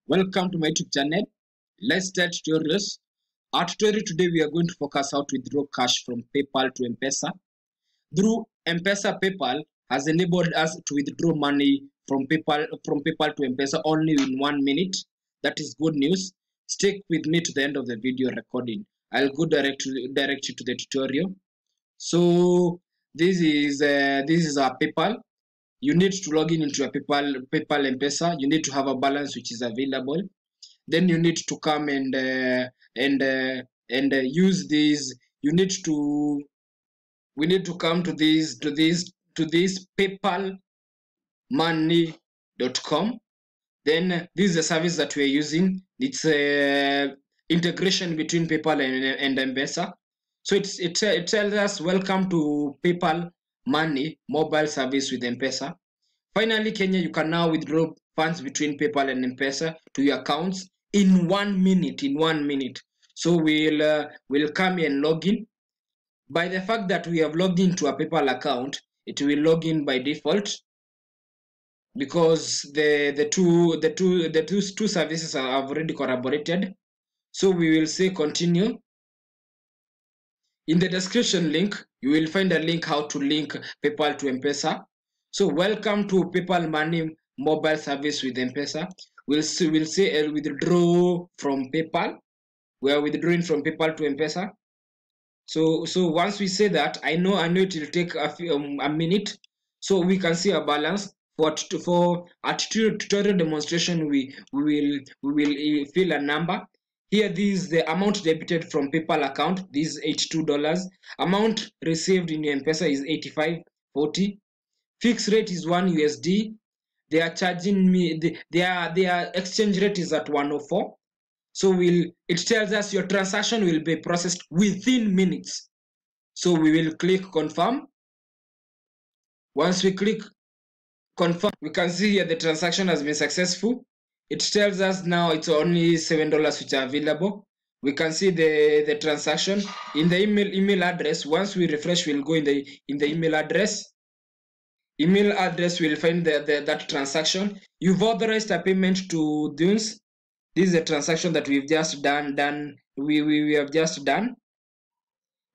Welcome to my YouTube channel. Let's start tutorials. Our tutorial today we are going to focus how to withdraw cash from PayPal to Mpesa. Through Mpesa, PayPal has enabled us to withdraw money from PayPal to Mpesa only in 1 minute. That is good news. Stick with me to the end of the video recording. I'll go direct you to the tutorial. So this is our PayPal. You need to log in into your PayPal Mpesa. You need to have a balance which is available. Then you need to come and use these. We need to come to this PayPalMoney.com. Then this is a service that we are using. It's integration between PayPal and Mpesa. So it tells us welcome to PayPal Money mobile service with Mpesa. Finally, Kenya, you can now withdraw funds between PayPal and Mpesa to your accounts in 1 minute. So we'll come and log in. By the fact that we have logged into a PayPal account, it will log in by default because the two services are already collaborated. So we will say continue. In the description link, you will find a link how to link PayPal to Mpesa. So welcome to PayPal Money mobile service with Mpesa. We'll say withdraw from PayPal. We are withdrawing from PayPal to Mpesa. So once we say that, I know it will take a minute. So we can see a balance. For a tutorial demonstration, we will fill a number. Here, this is the amount debited from PayPal account. This is $82. Amount received in Mpesa is 85.40. Fixed rate is 1 USD. They are charging me. Their exchange rate is at 104. So it tells us your transaction will be processed within minutes. So we will click confirm. Once we click confirm, we can see here the transaction has been successful. It tells us now it's only $7 which are available. We can see the transaction in the email address. Once we refresh, we'll go in the email address. Email address will find that transaction. You've authorized a payment to Dunes. This is a transaction that we've just done. We have just done.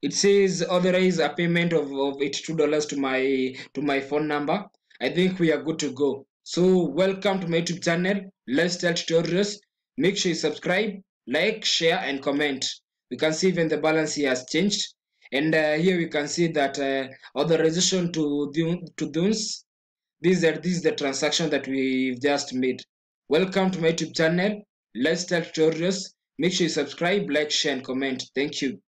It says authorize a payment of $82 to my phone number. I think we are good to go. So welcome to my YouTube channel. Let's start tutorials. Make sure you subscribe, like, share, and comment. We can see even the balance here has changed. And here we can see that authorization to Dunes. This is the transaction that we've just made. Welcome to my YouTube channel. Let's start tutorials. Make sure you subscribe, like, share, and comment. Thank you.